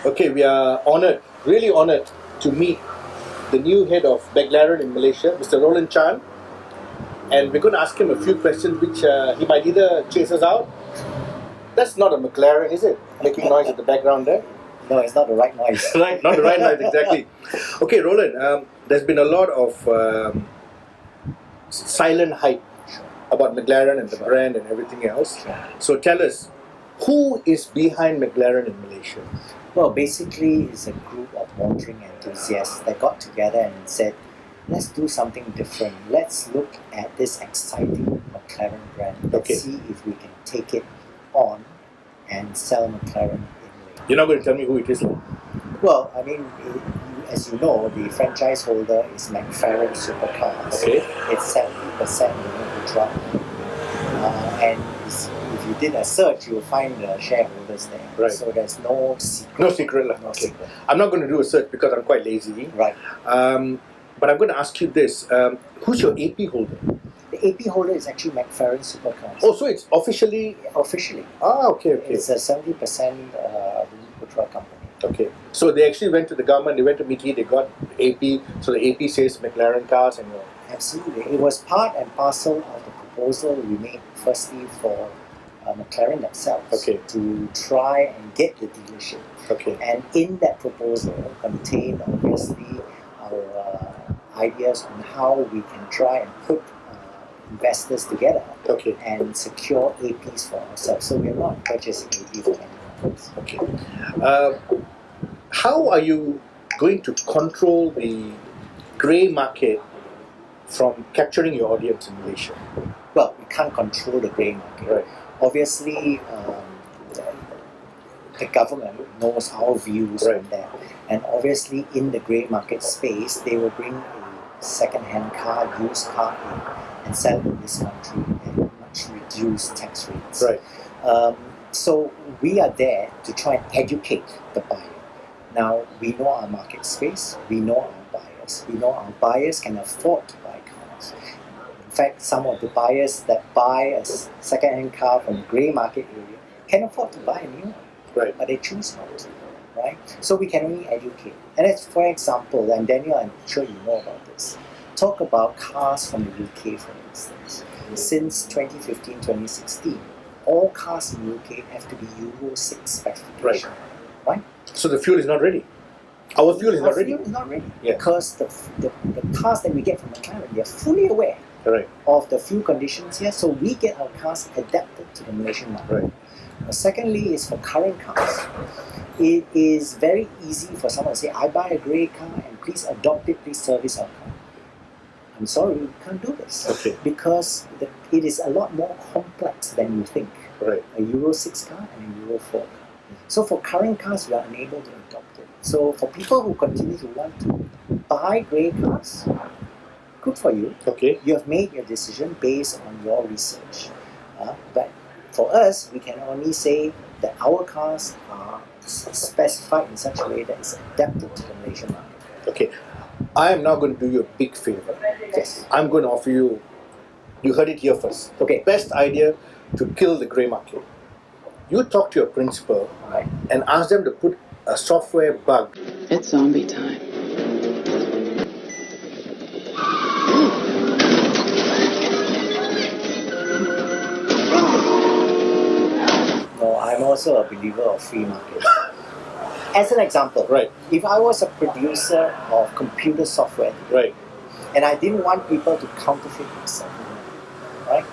Okay, we are honoured, really honoured to meet the new head of McLaren in Malaysia, Mr. Roland Chand. And we're going to ask him a few questions which he might either chase us out. That's not a McLaren, is it? Making noise at the background there. No, it's not the right noise. Right, not the right noise, exactly. Okay, Roland, there's been a lot of silent hype about McLaren and the brand and everything else. So tell us, who is behind McLaren in Malaysia? Well, basically, it's a group of motoring enthusiasts that got together and said, let's do something different. Let's look at this exciting McLaren brand. Let's see if we can take it on and sell McLaren in Malaysia. You're not going to tell me who it is, like? Well, I mean, as you know, the franchise holder is McLaren Supercars. Okay. It's 70% Ultra. And if you did a search, you'll find the shareholders there. Right. So there's no secret. No secret. No Okay. secret. I'm not going to do a search because I'm quite lazy. Right. But I'm going to ask you this. Who's your AP holder? The AP holder is actually McLaren Supercars. Oh, so it's officially... Officially. Ah, okay. It's a 70% Ultra company. Okay. So they actually went to the government, they went to Mickey, they got AP, so the AP says McLaren cars and... Absolutely. It was part and parcel of the proposal we made firstly for McLaren themselves to try and get the dealership. Okay. And in that proposal contained obviously our ideas on how we can try and put investors together and secure APs for ourselves. So we're not purchasing AP for anyone else. Okay. How are you going to control the grey market from capturing your audience in Malaysia? Well, we can't control the grey market. Right. Obviously, the government knows our views on that. And obviously, in the grey market space, they will bring a second-hand car, used car in and sell it in this country at much reduced tax rates. Right. So we are there to try and educate the buyer. Now, we know our market space, we know our buyers. We know our buyers can afford to buy cars. In fact, some of the buyers that buy a second-hand car from the grey market area can afford to buy a new one. Right. But they choose not to. Right? So we can only educate. And as for example, and Daniel, I'm sure you know about this, talk about cars from the UK, for instance. Since 2015, 2016, all cars in the UK have to be Euro 6 specification. Right? So the fuel is not ready. Our fuel is not ready. Fuel is not ready. Yeah. Because the cars that we get from McLaren, they're fully aware of the fuel conditions here, so we get our cars adapted to the Malaysian market. Right. Secondly is for current cars. It is very easy for someone to say, I buy a grey car and please adopt it, please service our car. I'm sorry, we can't do this. Okay. Because it is a lot more complex than you think. Right. A Euro 6 car and a Euro 4 car. So for current cars, we are unable to adopt it. So for people who continue to want to buy grey cars, good for you. Okay. You have made your decision based on your research. But for us, we can only say that our cars are specified in such a way that it's adapted to the Malaysian market. Okay. I am now going to do you a big favor. Yes. I'm going to offer you, you heard it here first, Okay. best idea to kill the grey market. You talk to your principal and ask them to put a software bug. It's zombie time. No, I'm also a believer of free market. As an example, if I was a producer of computer software, and I didn't want people to counterfeit my software, right?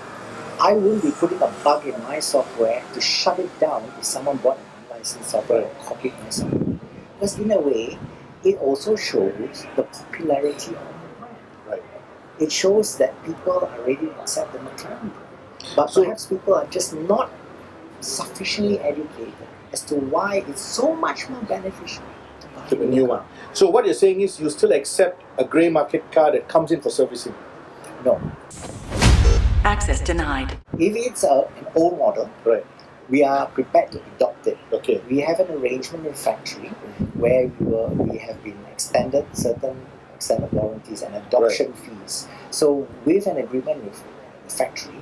I wouldn't be putting a bug in my software to shut it down if someone bought an unlicensed software or copied my software. Because in a way, it also shows the popularity of the brand. It shows that people are ready to accept the McLaren brand. But perhaps people are just not sufficiently educated as to why it's so much more beneficial to the new one. So what you're saying is you still accept a grey market car that comes in for servicing? No. Access denied. If it's an old model, we are prepared to adopt it. Okay. We have an arrangement with factory where we have been extended certain extended warranties and adoption fees. So with an agreement with the factory,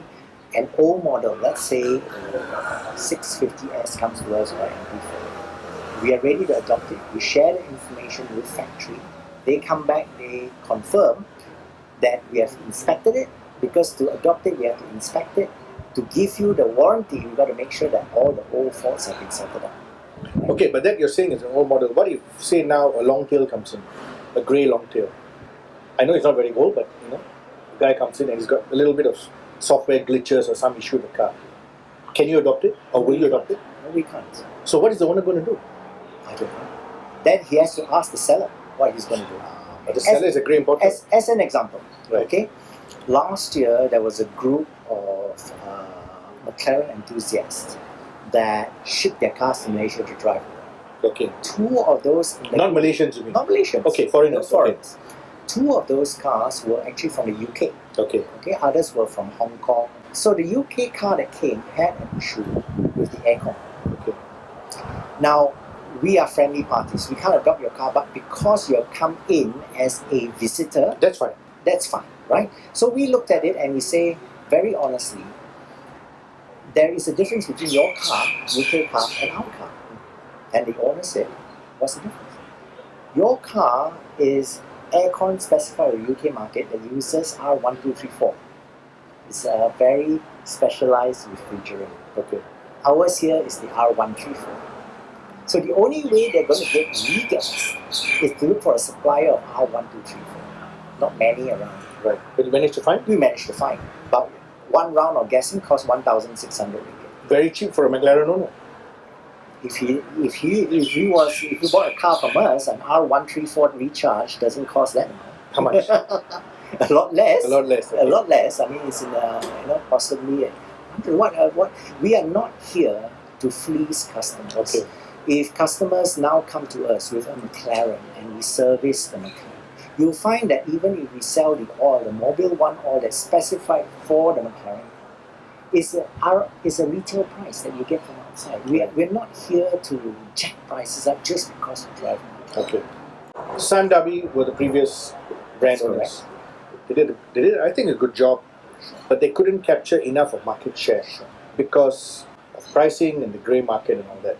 an old model, let's say 650S comes to us or MP4, We are ready to adopt it. We share the information with factory. They come back, they confirm that we have inspected it, because to adopt it, we have to inspect it. To give you the warranty, we've got to make sure that all the old faults have been sorted out. Right? Okay, but that you're saying is an old model. What if, say now, a long tail comes in, a grey long tail? I know it's not very old, but you know, a guy comes in and he's got a little bit of software glitches or some issue with the car. Can you adopt it, or will you adopt it? No, we can't. So what is the owner going to do? I don't know. Then he has to ask the seller what he's going to do. But the seller is a grey importer. As an example, Right. okay, last year there was a group of McLaren enthusiasts that shipped their cars to Malaysia to drive. Okay. Two of those, Not Malaysians, you mean? not Malaysians, Okay, foreigners. no foreigners. Two of those cars were actually from the UK. Okay. Okay, others were from Hong Kong. So the UK car that came had an issue with the aircon. Okay. Now, we are friendly parties. We can't adopt your car, but because you have come in as a visitor, That's fine. that's fine, right? So we looked at it and we say, very honestly, there is a difference between your car, UK car, and our car. And the owner said, what's the difference? Your car is aircon specified in the UK market that uses R1234. It's a very specialized refrigerant. Okay. Ours here is the R134. So the only way they're going to get regas is to look for a supplier of R1234. Not many around. Right. But you managed to find? We managed to find. But one round of gassing cost 1,600 ringgit. Very cheap for a McLaren owner. If he bought a car from us, an R134 recharge doesn't cost that amount. How much? A lot less. A lot less. A lot less. I mean, it's in possibly. What we are not here to fleece customers. Okay. If customers now come to us with a McLaren and we service the McLaren, you'll find that even if we sell the oil, the Mobile One oil that's specified for the McLaren, is a retail price that you get from outside. We're not here to jack prices up just because of driving. Okay. Sam Dhabi were the previous brand owners. They did, I think, a good job, but they couldn't capture enough of market share because of pricing and the grey market and all that.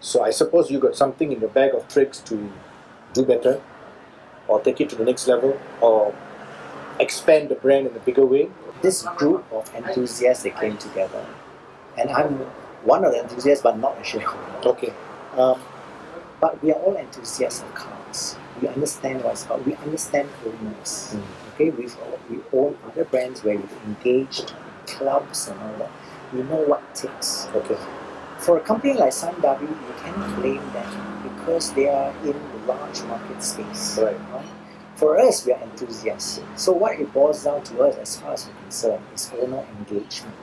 So I suppose you got something in your bag of tricks to do better, or take it to the next level, or expand the brand in a bigger way. This group of enthusiasts, they came together, and I'm one of the enthusiasts, but not a shareholder. Okay. But we are all enthusiasts of cars. We understand what it's about. We understand owners. Okay, we own other brands where we've engaged clubs and all that. We know what it takes. Okay. For a company like Sam Dhabi, you cannot blame them because they are in the large market space. Right. For us, we are enthusiasts. So what it boils down to us, as far as we're concerned, is owner engagement.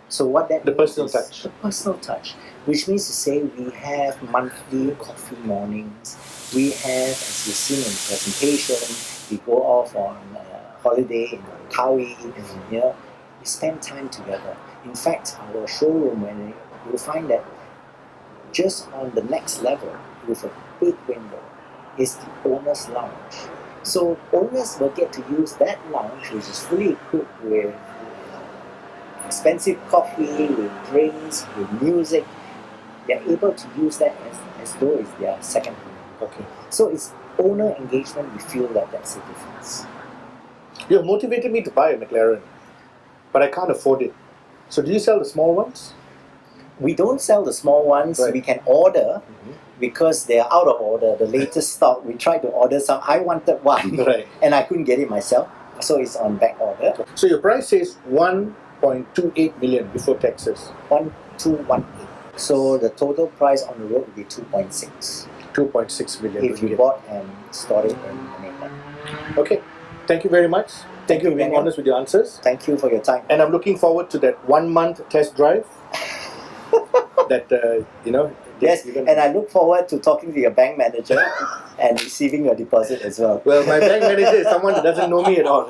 So what that The means personal is touch. The personal touch, which means to say we have monthly coffee mornings. We have, as you've seen in the presentation, we go off on holiday in Kuala. You know, we spend time together. In fact, our showroom, you'll find that just on the next level, with a big window, is the owner's lounge. So owners will get to use that lounge, which is fully equipped with expensive coffee, with drinks, with music. They're able to use that as though it's their second home. Okay. So it's owner engagement. We feel that that's the difference. You have motivated me to buy a McLaren, but I can't afford it. So do you sell the small ones? We don't sell the small ones. Right. We can order because they are out of order. The latest stock, we tried to order some. I wanted one, Right. and I couldn't get it myself. So it's on back order. So your price says 1.28 million before taxes. 1218. So the total price on the road would be 2.6 2.6 million. if you ringgit. bought and stored it in mainland. Okay. Thank you very much. Thank you for being Daniel. honest with your answers. Thank you for your time. And I'm looking forward to that 1 month test drive. That Yes, you're gonna- and I look forward to talking to your bank manager and receiving your deposit as well. Well, my bank manager is someone that doesn't know me at all.